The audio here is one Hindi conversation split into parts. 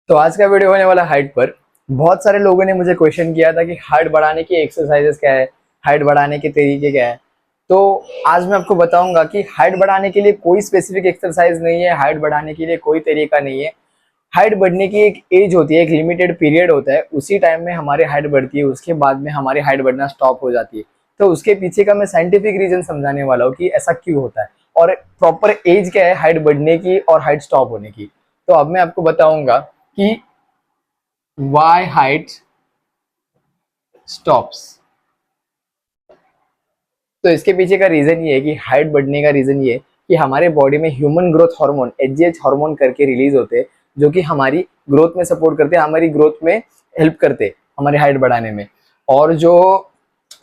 तो आज का वीडियो होने वाला हाइट पर। बहुत सारे लोगों ने मुझे क्वेश्चन किया था कि हाइट बढ़ाने की एक्सरसाइजेस क्या है, हाइट बढ़ाने के तरीके क्या है। तो आज मैं आपको बताऊंगा कि हाइट बढ़ाने के लिए कोई स्पेसिफिक एक्सरसाइज नहीं है, हाइट बढ़ाने के लिए कोई तरीका नहीं है। हाइट बढ़ने की एक एज होती है, एक लिमिटेड पीरियड होता है, उसी टाइम में हमारी हाइट बढ़ती है, उसके बाद में हमारी हाइट बढ़ना स्टॉप हो जाती है। तो उसके पीछे का मैं साइंटिफिक रीजन समझाने वाला हूँ कि ऐसा क्यों होता है और प्रॉपर एज क्या है हाइट बढ़ने की और हाइट स्टॉप होने की। तो अब मैं आपको बताऊंगा कि why height stops। तो इसके पीछे का रीजन ये है कि हाइट बढ़ने का रीजन ये है कि हमारे बॉडी में ह्यूमन ग्रोथ हार्मोन एचजीएच हार्मोन करके रिलीज होते हैं, जो कि हमारी ग्रोथ में सपोर्ट करते हैं, हमारी ग्रोथ में हेल्प करते हैं, हमारी हाइट बढ़ाने में। और जो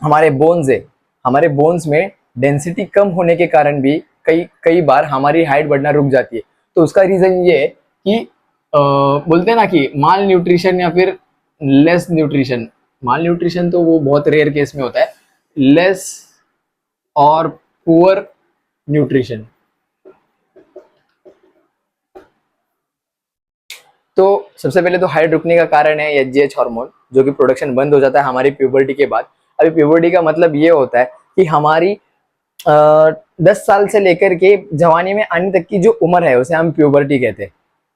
हमारे बोन्स है, हमारे बोन्स में डेंसिटी कम होने के कारण भी कई कई बार हमारी हाइट बढ़ना रुक जाती है। तो उसका रीजन ये है कि बोलते हैं ना कि माल न्यूट्रिशन या फिर लेस न्यूट्रिशन। माल न्यूट्रिशन तो वो बहुत रेयर केस में होता है, लेस और पुअर न्यूट्रिशन। तो सबसे पहले तो हाइट रुकने का कारण है एचजीएच हार्मोन, जो कि प्रोडक्शन बंद हो जाता है हमारी प्यूबर्टी के बाद। अभी प्यूबर्टी का मतलब ये होता है कि हमारी 10 साल से लेकर के जवानी में आने तक की जो उम्र है उसे हम प्यूबर्टी कहते हैं।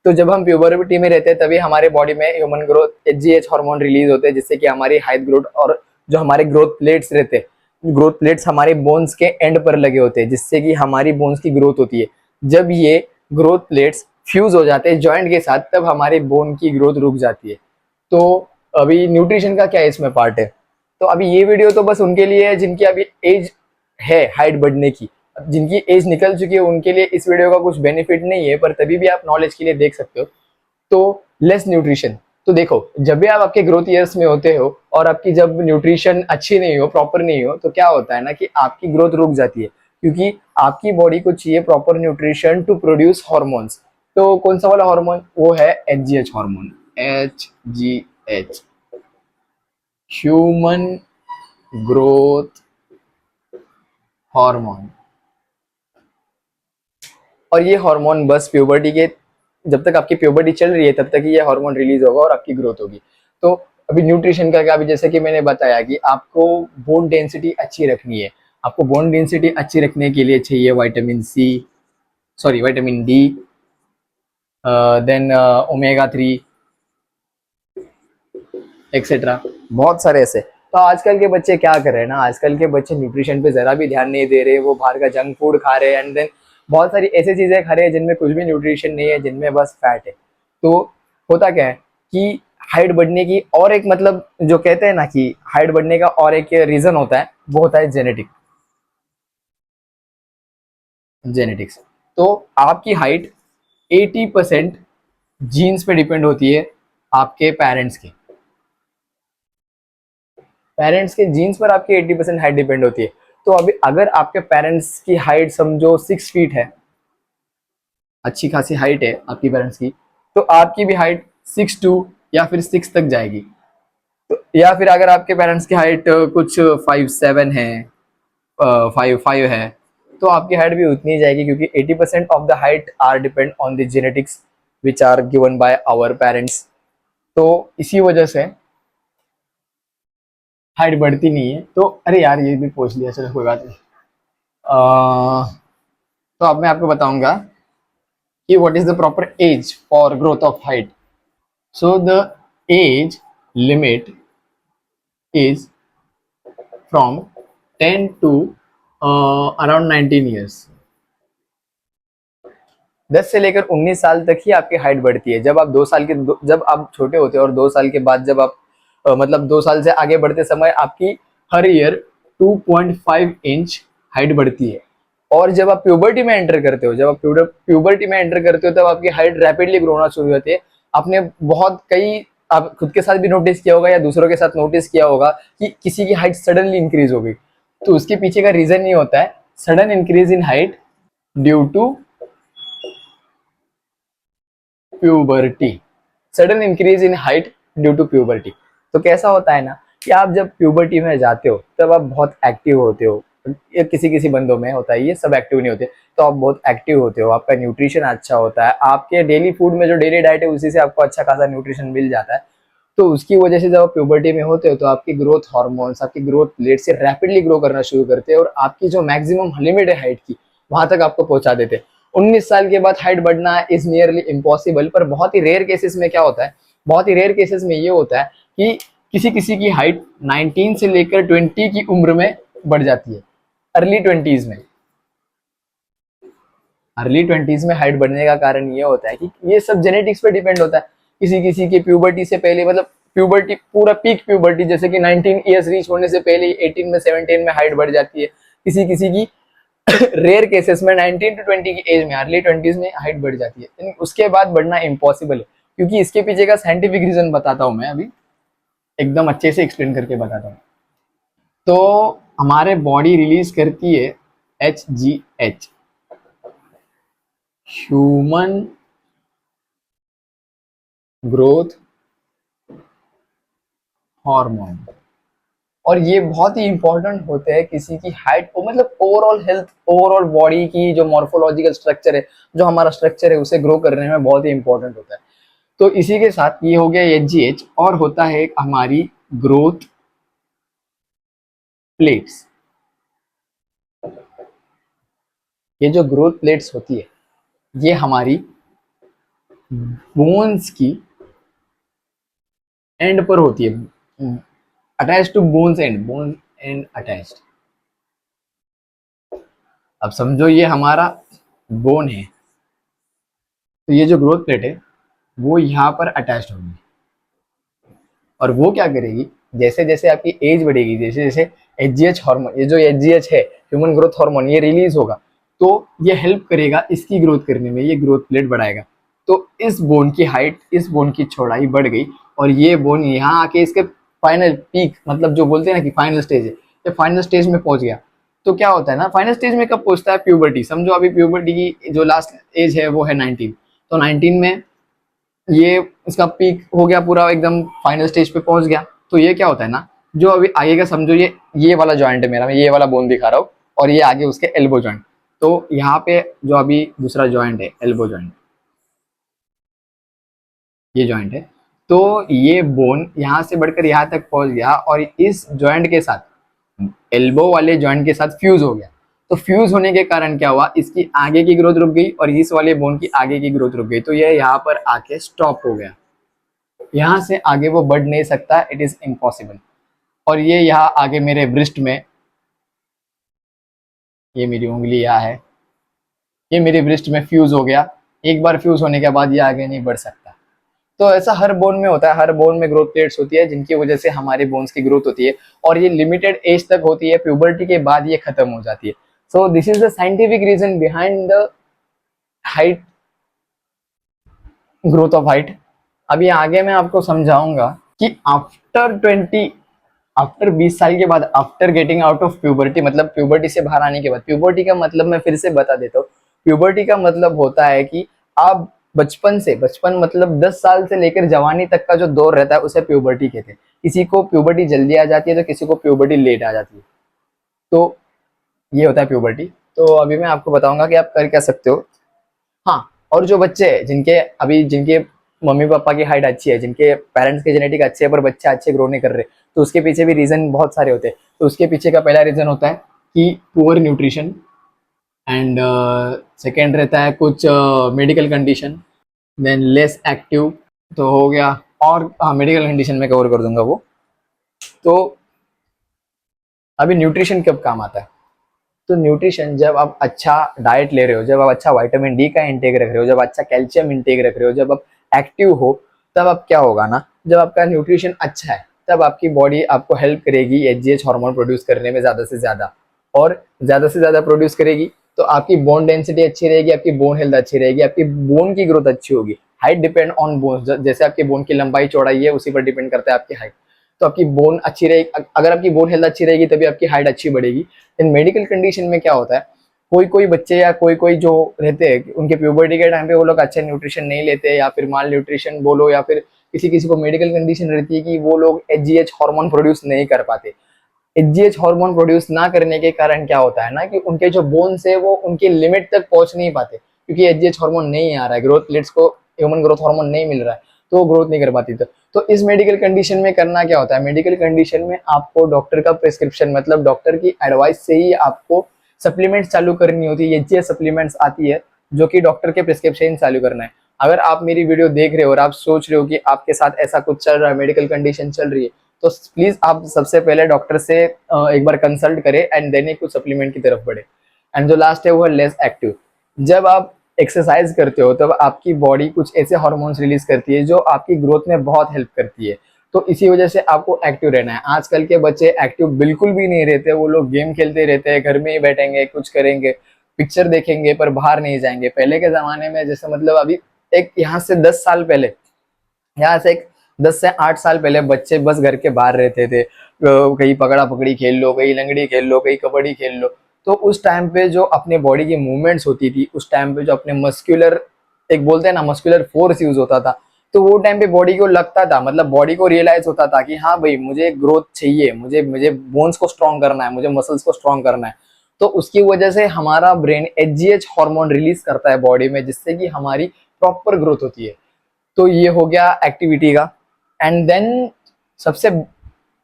तो जब हम प्यूबर्टी में रहते हैं तभी हमारे बॉडी में ह्यूमन ग्रोथ एचजीएच हार्मोन रिलीज होते हैं, जिससे कि हमारी हाइट ग्रोथ और जो हमारे ग्रोथ प्लेट्स रहते हैं, ग्रोथ प्लेट्स हमारे बोन्स के एंड पर लगे होते हैं, जिससे कि हमारी बोन्स की ग्रोथ होती है। जब ये ग्रोथ प्लेट्स फ्यूज हो जाते हैं जॉइंट के साथ, तब हमारे बोन की ग्रोथ रुक जाती है। तो अभी न्यूट्रिशन का क्या इसमें पार्ट है? तो अभी ये वीडियो तो बस उनके लिए है जिनकी अभी एज है हाइट बढ़ने की। जिनकी एज निकल चुकी है उनके लिए इस वीडियो का कुछ बेनिफिट नहीं है, पर तभी भी आप नॉलेज के लिए देख सकते हो। तो लेस न्यूट्रिशन, तो देखो जब भी आप आपके ग्रोथ ईयर्स में होते हो और आपकी जब न्यूट्रिशन अच्छी नहीं हो, प्रॉपर नहीं हो, तो क्या होता है ना कि आपकी ग्रोथ रुक जाती है, क्योंकि आपकी बॉडी को चाहिए proper nutrition to produce hormones. तो कौन सा वाला हार्मोन? वो है HGH hormone, HGH, human growth hormone. और ये हार्मोन बस प्यूबर्टी के, जब तक आपकी प्यूबर्टी चल रही है तब तक ही ये हार्मोन रिलीज होगा और आपकी ग्रोथ होगी। तो अभी न्यूट्रिशन का क्या? अभी जैसे कि मैंने बताया कि आपको बोन डेंसिटी अच्छी रखनी है। आपको बोन डेंसिटी अच्छी रखने के लिए चाहिए vitamin C, sorry vitamin D, then omega 3 etcetera, बहुत सारे ऐसे। तो आजकल के बच्चे क्या कर रहे हैं ना, आजकल के बच्चे न्यूट्रिशन पे जरा भी ध्यान नहीं दे रहे, वो बाहर का जंक फूड खा रहे हैं एंड देन बहुत सारी ऐसी चीजें खा रहे हैं जिनमें कुछ भी न्यूट्रिशन नहीं है, जिनमें बस फैट है। तो होता क्या है कि हाइट बढ़ने की और एक मतलब जो कहते हैं ना कि हाइट बढ़ने का और एक रीजन होता है, वो होता है जेनेटिक्स। तो आपकी हाइट 80% जीन्स पे डिपेंड होती है, आपके पेरेंट्स के जीन्स पर आपकी 80% हाइट डिपेंड होती है। तो अभी अगर आपके पेरेंट्स की हाइट समझो 6 फीट है, अच्छी खासी हाइट है आपकी पेरेंट्स की, तो आपकी भी हाइट 6'2" या फिर 6 तक जाएगी। तो या फिर अगर आपके पेरेंट्स की हाइट कुछ 5'7" है, 5'5" है, तो आपकी हाइट भी उतनी ही जाएगी, क्योंकि 80% of the height are depend on the genetics which are given by our parents. तो इसी वजह से हाइट बढ़ती नहीं है। तो अरे यार ये भी पूछ लिया, चलो कोई बात नहीं। तो अब मैं आपको बताऊंगा कि what is the proper age for growth of height. So the age limit is from 10 to around 19 years. 10 से लेकर 19 साल तक ही आपकी हाइट बढ़ती है। जब आप 2 साल के जब आप छोटे होते हैं और 2 साल के बाद जब आप मतलब 2 साल से आगे बढ़ते समय आपकी हर ईयर 2.5 इंच हाइट बढ़ती है। और जब आप प्यूबर्टी में एंटर करते हो, जब आप प्यूबर्टी में एंटर करते हो, तब आपकी हाइट रैपिडली ग्रो होना शुरू होती है। आपने बहुत कई, आप खुद के साथ भी नोटिस किया होगा या दूसरों के साथ नोटिस किया होगा कि किसी की हाइट सडनली इंक्रीज हो गई। तो उसके पीछे का रीजन ये होता है sudden increase in height due to puberty, sudden increase in height due to puberty. तो कैसा होता है ना कि आप जब प्यूबर्टी में जाते हो तब आप बहुत एक्टिव होते हो, ये किसी किसी बंदों में होता है, ये सब एक्टिव नहीं होते। तो आप बहुत एक्टिव होते हो, आपका न्यूट्रिशन अच्छा होता है, आपके डेली फूड में जो डेली डाइट है उसी से आपको अच्छा खासा न्यूट्रिशन मिल जाता है। तो उसकी वजह से जब आप प्यूबर्टी में होते हो तो आपकी ग्रोथ हार्मोन्स आपकी ग्रोथ प्लेट से रैपिडली ग्रो करना शुरू करते हैं और आपकी जो मैक्सिमम लिमिट है हाइट की वहां तक आपको पहुंचा देते हैं। 19 साल के बाद हाइट बढ़ना इज नियरली इम्पॉसिबल, पर बहुत ही रेयर केसेस में क्या होता है, बहुत ही रेयर केसेस में ये होता है कि किसी किसी की हाइट 19 से लेकर 20 की उम्र में बढ़ जाती है, अर्ली ट्वेंटीज में। अर्ली ट्वेंटीज में हाइट बढ़ने का कारण ये होता है कि ये सब जेनेटिक्स पे डिपेंड होता है। किसी किसी की प्यूबर्टी से पहले, मतलब प्यूबर्टी पूरा पीक प्यूबर्टी जैसे कि 19 ईयर्स रीच होने से पहले 18 में 17 में हाइट बढ़ जाती है। किसी किसी की रेयर केसेस में 19 टू 20 की एज में अर्ली ट्वेंटीज में हाइट बढ़ जाती है, लेकिन उसके बाद बढ़ना इम्पॉसिबल है। क्योंकि इसके पीछे का साइंटिफिक रीजन बताता हूं मैं अभी, एकदम अच्छे से एक्सप्लेन करके बताता हूँ। तो हमारे बॉडी रिलीज करती है HGH, ह्यूमन ग्रोथ हार्मोन। और ये बहुत ही इंपॉर्टेंट होते हैं किसी की हाइट को, मतलब ओवरऑल हेल्थ, ओवरऑल बॉडी की जो मॉर्फोलॉजिकल स्ट्रक्चर है, जो हमारा स्ट्रक्चर है उसे ग्रो करने में बहुत ही इंपॉर्टेंट होता है। तो इसी के साथ ये हो गया HGH, और होता है हमारी ग्रोथ प्लेट्स। ये जो ग्रोथ प्लेट्स होती है ये हमारी बोन्स की एंड पर होती है, attach to bones end, bone end attached. अब समझो ये हमारा बोन है, तो ये जो ग्रोथ प्लेट है वो यहाँ पर अटैच्ड होगी, और वो क्या करेगी, जैसे जैसे आपकी एज बढ़ेगी, जैसे जैसे HGH हार्मोन, ये जो HGH है ह्यूमन ग्रोथ हार्मोन, ये रिलीज होगा तो ये हेल्प करेगा इसकी ग्रोथ करने में, ये ग्रोथ प्लेट बढ़ाएगा। तो इस बोन की हाइट, इस बोन की चौड़ाई बढ़ गई, और ये बोन यहाँ आके इसके फाइनल पीक, मतलब जो बोलते हैं ना कि फाइनल स्टेज है, ये फाइनल स्टेज में पहुंच गया। तो क्या होता है ना, फाइनल स्टेज में कब पहुंचता है, प्यूबर्टी। समझो अभी प्यूबर्टी की जो लास्ट एज है वो है 19, तो 19 में ये इसका पीक हो गया, पूरा एकदम फाइनल स्टेज पे पहुंच गया। तो ये क्या होता है ना, जो अभी आगे का समझो, ये वाला जॉइंट है मेरा, मैं ये वाला बोन दिखा रहा हूँ, और ये आगे उसके एल्बो जॉइंट। तो यहाँ पे जो अभी दूसरा जॉइंट है एल्बो जॉइंट, ये जॉइंट है, तो ये बोन यहाँ से बढ़कर यहाँ तक पहुंच गया और इस जॉइंट के साथ, एल्बो वाले जॉइंट के साथ फ्यूज हो गया। तो फ्यूज होने के कारण क्या हुआ, इसकी आगे की ग्रोथ रुक गई और इस वाले बोन की आगे की ग्रोथ रुक गई, तो ये यहाँ पर आके स्टॉप हो गया, यहाँ से आगे वो बढ़ नहीं सकता, इट इज इम्पॉसिबल। और ये यहाँ आगे मेरे ब्रिस्ट में, ये मेरी उंगली यहाँ है, ये मेरे ब्रिस्ट में फ्यूज हो गया। एक बार फ्यूज होने के बाद ये आगे नहीं बढ़ सकता। तो ऐसा हर बोन में होता है, हर बोन में ग्रोथ प्लेट्स होती है जिनकी वजह से हमारे बोन्स की ग्रोथ होती है, और ये लिमिटेड एज तक होती है, प्यूबर्टी के बाद ये खत्म हो जाती है। So this is the scientific reason behind the height, growth of height. अभी आगे मैं आपको समझाऊंगा कि आफ्टर 20 साल के बाद, after getting out of puberty, मतलब प्यूबर्टी से बाहर आने के बाद, प्यूबर्टी का मतलब मैं फिर से बता देता हूँ। प्यूबर्टी का मतलब होता है कि आप बचपन मतलब 10 साल से लेकर जवानी तक का जो दौर रहता है उसे प्यूबर्टी कहते हैं। किसी को प्यूबर्टी जल्दी आ जाती है तो किसी को प्यूबर्टी लेट आ जाती है। तो ये होता है प्यूबर्टी। तो अभी मैं आपको बताऊंगा कि आप कर क्या सकते हो। हाँ, और जो बच्चे हैं जिनके मम्मी पापा की हाइट अच्छी है, जिनके पेरेंट्स की जेनेटिक अच्छी है पर बच्चे अच्छे ग्रो नहीं कर रहे, तो उसके पीछे भी रीजन बहुत सारे होते हैं। तो उसके पीछे का पहला रीजन होता है कि पुअर न्यूट्रिशन, एंड सेकेंड रहता है कुछ medical condition, than less active, तो हो गया। और हाँ, मेडिकल कंडीशन में कवर कर दूंगा वो। तो अभी न्यूट्रिशन कब काम आता है, तो न्यूट्रिशन जब आप अच्छा डाइट ले रहे हो, जब आप अच्छा विटामिन डी का इंटेक रख रहे हो, जब अच्छा कैल्शियम इंटेक रख रहे हो, जब आप एक्टिव हो, तब अब क्या होगा ना, जब आपका न्यूट्रिशन अच्छा है तब आपकी बॉडी आपको हेल्प करेगी HGH हार्मोन प्रोड्यूस करने में ज़्यादा से ज़्यादा, और ज़्यादा से ज़्यादा प्रोड्यूस करेगी तो आपकी बोन डेंसिटी अच्छी रहेगी, आपकी बोन हेल्थ अच्छी रहेगी, आपकी बोन की ग्रोथ अच्छी होगी। हाइट डिपेंड ऑन बोन, जैसे आपकी बोन की लंबाई चौड़ाई है उसी पर डिपेंड करता है आपकी हाइट। तो आपकी बोन अच्छी रहेगी, अगर आपकी बोन हेल्थ अच्छी रहेगी तभी आपकी हाइट अच्छी बढ़ेगी। इन मेडिकल कंडीशन में क्या होता है, कोई कोई बच्चे या कोई कोई जो रहते हैं उनके प्यूबर्टी के टाइम पे वो लोग अच्छा न्यूट्रिशन नहीं लेते, या फिर माल न्यूट्रिशन बोलो, या फिर किसी किसी को मेडिकल कंडीशन रहती है कि वो लोग HGH हार्मोन प्रोड्यूस नहीं कर पाते। एचजीएच हार्मोन प्रोड्यूस ना करने के कारण क्या होता है ना कि उनके जो बोन्स है वो उनके लिमिट तक पहुंच नहीं पाते, क्योंकि एचजीएच हार्मोन नहीं आ रहा है, ग्रोथ प्लेट्स को ह्यूमन ग्रोथ हार्मोन नहीं मिल रहा है, तो वो ग्रोथ नहीं कर पाती। तो इस मेडिकल कंडीशन में करना क्या होता है, मेडिकल कंडीशन में आपको डॉक्टर का प्रिस्क्रिप्शन मतलब डॉक्टर की एडवाइस से ही आपको सप्लीमेंट्स चालू करनी होती है। एचजीएच सप्लीमेंट्स आती है जो कि डॉक्टर के प्रिस्क्रिप्शन चालू करना है। अगर आप मेरी वीडियो देख रहे हो और आप सोच रहे हो कि आपके साथ ऐसा कुछ चल रहा है, मेडिकल कंडीशन चल रही है, तो प्लीज आप सबसे पहले डॉक्टर से एक बार कंसल्ट करें एंड देन ही कुछ सप्लीमेंट की तरफ बढ़े। एंड जो लास्ट है वो है लेस एक्टिव। जब आप एक्सरसाइज करते हो तब आपकी बॉडी कुछ ऐसे हार्मोन्स रिलीज करती है जो आपकी ग्रोथ में बहुत हेल्प करती है, तो इसी वजह से आपको एक्टिव रहना है। आजकल के बच्चे एक्टिव बिल्कुल भी नहीं रहते, वो लोग गेम खेलते रहते हैं, घर में ही बैठेंगे, कुछ करेंगे, पिक्चर देखेंगे पर बाहर नहीं जाएंगे। पहले के जमाने में जैसे मतलब अभी एक यहाँ से 10 साल पहले, यहाँ से एक 10 से 8 साल पहले बच्चे बस घर के बाहर रहते थे, कहीं पकड़ा पकड़ी खेल लो, कहीं लंगड़ी खेल लो, कहीं कबड्डी खेल लो। तो उस टाइम पे जो अपने बॉडी की मूवमेंट्स होती थी, उस टाइम पे जो अपने मस्कुलर, एक बोलते हैं ना मस्कुलर फोर्स यूज होता था, तो वो टाइम पे बॉडी को लगता था, मतलब बॉडी को रियलाइज होता था कि हाँ भाई मुझे ग्रोथ चाहिए, मुझे मुझे बोन्स को स्ट्रॉन्ग करना है, मुझे मसल्स को स्ट्रॉन्ग करना है। तो उसकी वजह से हमारा ब्रेन एचजीएच हार्मोन रिलीज करता है बॉडी में, जिससे कि हमारी प्रॉपर ग्रोथ होती है। तो ये हो गया एक्टिविटी का। एंड देन सबसे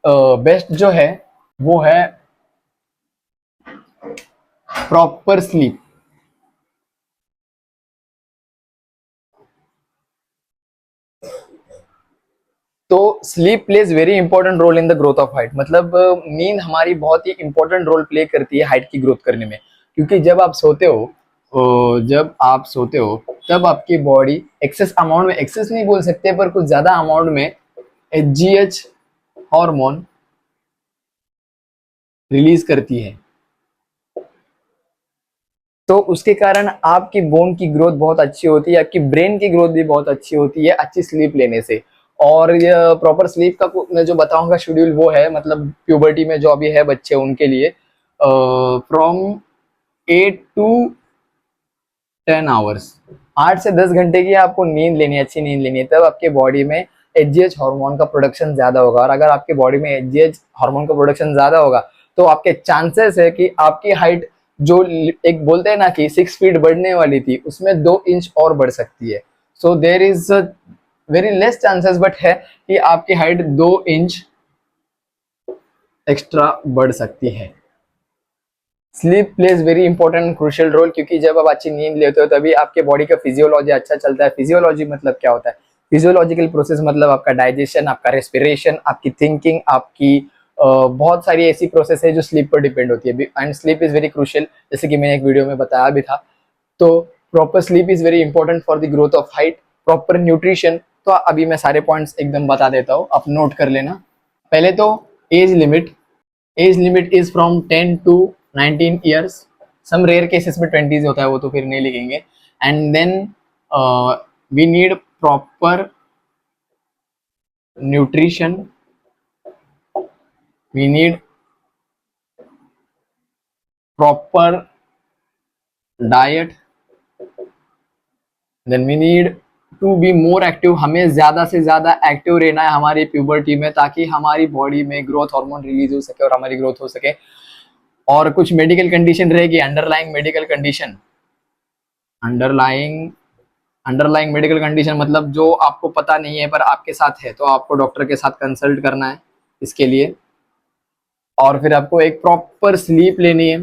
बेस्ट जो है वो है प्रॉपर स्लीप। तो sleep plays very important role in the growth of height, मतलब नींद हमारी बहुत ही इंपॉर्टेंट रोल प्ले करती है हाइट की ग्रोथ करने में। क्योंकि जब आप सोते हो, जब आप सोते हो तब आपकी बॉडी एक्सेस अमाउंट में, एक्सेस नहीं बोल सकते पर कुछ ज्यादा अमाउंट में एचजीएच हार्मोन रिलीज करती है। तो उसके कारण आपकी बोन की ग्रोथ बहुत अच्छी होती है, आपकी ब्रेन की ग्रोथ भी बहुत अच्छी होती है अच्छी स्लीप लेने से। और ये प्रॉपर स्लीप का मैं जो बताऊंगा शेड्यूल वो है, मतलब प्यूबर्टी में जो अभी है बच्चे उनके लिए फ्रॉम 8 to 10 आवर्स, 8 से 10 घंटे की आपको नींद लेनी है, अच्छी नींद लेनी है, तब आपके बॉडी में एचजीएच हार्मोन का प्रोडक्शन ज्यादा होगा। और अगर आपके बॉडी में एचजीएच हार्मोन का प्रोडक्शन ज्यादा होगा तो आपके चांसेस है कि आपकी हाइट जो एक बोलते हैं ना कि 6 फीट बढ़ने वाली थी उसमें 2 इंच और बढ़ सकती है। So there is very less chances but है कि आपकी हाइट 2 इंच एक्स्ट्रा बढ़ सकती है। Sleep plays very important crucial role, क्योंकि जब आप अच्छी नींद लेते हो तभी आपके बॉडी का फिजियोलॉजी अच्छा चलता है। फिजियोलॉजी मतलब क्या होता है, फिजियोलॉजिकल प्रोसेस मतलब आपका डाइजेशन, आपका रेस्पिरेशन, आपकी थिंकिंग, आपकी बहुत सारी ऐसी प्रोसेस है जो स्लीप पर डिपेंड होती है। And sleep is very crucial, जैसे कि मैंने एक वीडियो में बताया भी था। तो proper sleep is very important for the growth of height. Proper nutrition, तो अभी मैं सारे पॉइंट्स एकदम बता देता हूँ, आप नोट कर लेना। पहले तो age limit, age limit is from 10 to 19 years. Some rare cases में 20s होता है, वो तो फिर नहीं लिखेंगे। And then we need proper nutrition, we need proper diet, then we need to be more active. हमें ज्यादा से ज्यादा एक्टिव रहना है हमारी प्यूबर्टी में, ताकि हमारी बॉडी में ग्रोथ हार्मोन रिलीज हो सके और हमारी ग्रोथ हो सके। और कुछ मेडिकल कंडीशन रहेगी, underlying medical condition, underlying underlying medical condition मतलब जो आपको पता नहीं है पर आपके साथ है, तो आपको डॉक्टर के साथ कंसल्ट करना है इसके लिए। और फिर आपको एक प्रॉपर स्लीप लेनी है,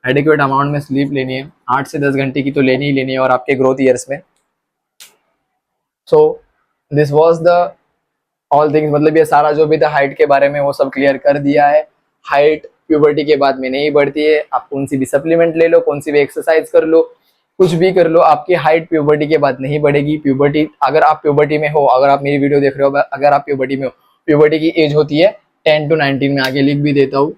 एडिक्वेट अमाउंट में स्लीप लेनी है, 8 से 10 घंटे की तो लेनी ही लेनी है और आपके ग्रोथ ईयर्स में। So this was the all things, मतलब ये सारा जो भी था हाइट के बारे में वो सब क्लियर कर दिया है। हाइट प्यूबर्टी के बाद में नहीं बढ़ती है, आप कौन सी भी सप्लीमेंट ले लो, कौन सी भी एक्सरसाइज कर लो, कुछ भी कर लो, आपकी हाइट प्यूबर्टी के बाद नहीं बढ़ेगी। प्यूबर्टी, अगर आप प्यूबर्टी में हो, अगर आप मेरी वीडियो देख रहे हो, अगर आप प्यूबर्टी में हो, प्यूबर्टी की एज होती है 10 to 19, में आगे लिख भी देता हूँ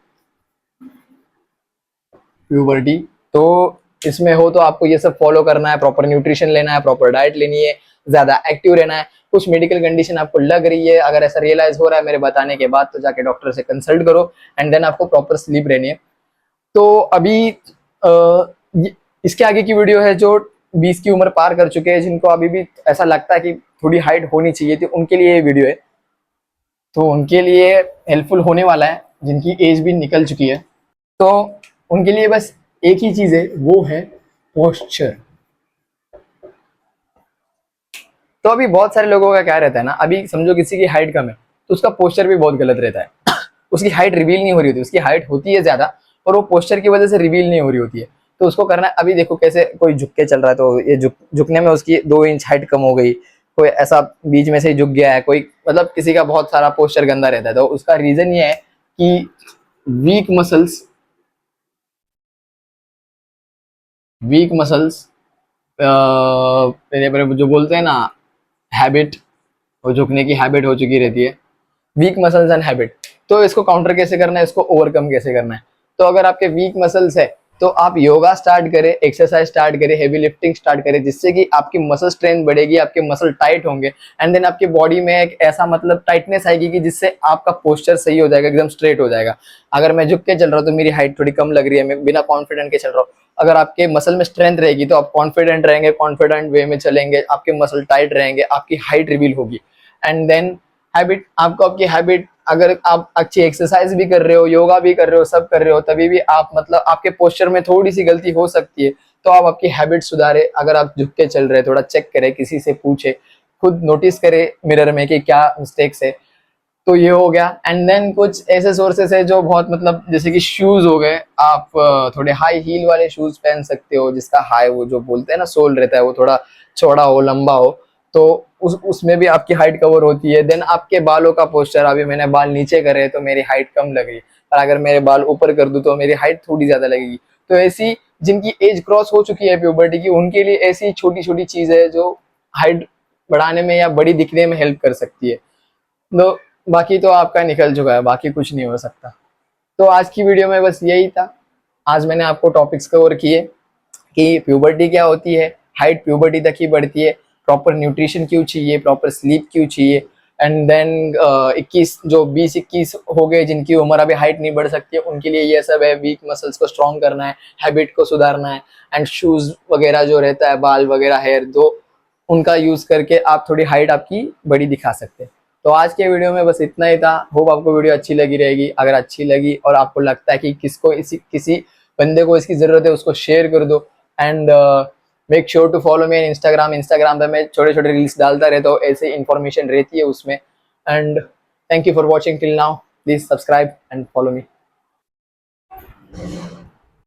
प्यूबर्टी। तो इसमें हो तो आपको ये सब फॉलो करना है, प्रॉपर न्यूट्रिशन लेना है, प्रॉपर डाइट लेनी है, ज्यादा एक्टिव रहना है। कुछ मेडिकल कंडीशन आपको लग रही है, अगर ऐसा रियलाइज हो रहा है मेरे बताने के बाद, तो जाके डॉक्टर से कंसल्ट करो एंड देन आपको प्रॉपर स्लीप रहनी है। तो अभी इसके आगे की वीडियो है जो 20 की उम्र पार कर चुके हैं, जिनको अभी भी ऐसा लगता है कि थोड़ी हाइट होनी चाहिए थी, उनके लिए ये वीडियो है, तो उनके लिए हेल्पफुल होने वाला है। जिनकी एज भी निकल चुकी है, तो उनके लिए बस एक ही चीज है, वो है पोस्चर। तो अभी बहुत सारे लोगों का क्या रहता है ना, अभी समझो किसी की हाइट कम है तो उसका पोस्चर भी बहुत गलत रहता है। उसकी हाइट रिवील नहीं हो रही होती, उसकी हाइट होती है ज्यादा और वो पोस्चर की वजह से रिवील नहीं हो रही होती है। तो उसको करना है, अभी देखो कैसे कोई झुक के चल रहा है तो ये झुकने में उसकी 2 इंच हाइट कम हो गई, कोई ऐसा बीच में से ही झुक गया है, कोई मतलब किसी का बहुत सारा पोस्चर गंदा रहता है, तो उसका रीजन ये है कि वीक मसल्स, वीक मसल्स जो बोलते हैं ना हैबिट, वो झुकने की हैबिट हो चुकी रहती है, वीक मसल्स एंड हैबिट। तो इसको काउंटर कैसे करना है, इसको ओवरकम कैसे करना है? तो अगर आपके वीक मसल्स है तो आप योगा स्टार्ट करें, एक्सरसाइज स्टार्ट करें, हेवी लिफ्टिंग स्टार्ट करें, जिससे कि आपकी मसल स्ट्रेंथ बढ़ेगी, आपके मसल टाइट होंगे एंड देन आपकी बॉडी में एक ऐसा मतलब टाइटनेस आएगी कि जिससे आपका पोस्चर सही हो जाएगा, एकदम स्ट्रेट हो जाएगा। अगर मैं झुक के चल रहा हूँ तो मेरी हाइट थोड़ी कम लग रही है, मैं बिना कॉन्फिडेंट के चल रहा हूँ। अगर आपके मसल में स्ट्रेंथ रहेगी तो आप कॉन्फिडेंट रहेंगे, कॉन्फिडेंट वे में चलेंगे, आपके मसल टाइट रहेंगे, आपकी हाइट रिवील होगी। एंड देन हैबिट, आपको आपकी हैबिट, अगर आप अच्छी एक्सरसाइज भी कर रहे हो, योगा भी कर रहे हो, सब कर रहे हो, तभी भी आप मतलब आपके पोस्चर में थोड़ी सी गलती हो सकती है, तो आप आपकी हैबिट सुधारे। अगर आप झुक के चल रहे, थोड़ा चेक करें, किसी से पूछे, खुद नोटिस करें मिरर में कि क्या मिस्टेक्स है। तो ये हो गया। एंड देन कुछ ऐसे सोर्सेस है जो बहुत मतलब, जैसे कि शूज हो गए, आप थोड़े हाई हील वाले शूज पहन सकते हो, जिसका हाई वो जो बोलते हैं ना सोल रहता है वो थोड़ा चौड़ा हो, लंबा हो, तो उसमें भी आपकी हाइट कवर होती है। देन आपके बालों का पोस्चर, अभी मैंने बाल नीचे करे तो मेरी हाइट कम लग रही, और अगर मेरे बाल ऊपर कर दूं तो मेरी हाइट थोड़ी ज्यादा लगेगी। तो ऐसी जिनकी एज क्रॉस हो चुकी है प्यूबर्टी की, उनके लिए ऐसी छोटी छोटी चीज है जो हाइट बढ़ाने में या बड़ी दिखने में हेल्प कर सकती है। तो बाकी तो आपका निकल चुका है, बाकी कुछ नहीं हो सकता। तो आज की वीडियो में बस यही था। आज मैंने आपको टॉपिक्स कवर किए कि प्यूबर्टी क्या होती है, हाइट प्यूबर्टी तक ही बढ़ती है, प्रॉपर न्यूट्रिशन क्यों चाहिए, प्रॉपर स्लीप क्यों चाहिए, एंड देन 21 जो 20-21 हो गए जिनकी उम्र अभी हाइट नहीं बढ़ सकती है, उनके लिए ये सब है। वीक मसल्स को स्ट्रॉन्ग करना है, हैबिट को सुधारना है, एंड शूज वगैरह जो रहता है, बाल वगैरह हेयर दो, उनका यूज करके आप थोड़ी हाइट आपकी बड़ी दिखा सकते हैं। तो आज के वीडियो में बस इतना ही था। होप आपको वीडियो अच्छी लगी रहेगी। अगर अच्छी लगी और आपको लगता है कि किसको किसी बंदे को इसकी जरूरत है, उसको शेयर कर दो। And make sure to follow me in Instagram. Instagram पे मैं छोटे छोटे रील्स डालता रहता हूँ, ऐसे इन्फॉर्मेशन रहती है उसमें। And thank you for watching till now. Please subscribe and follow me.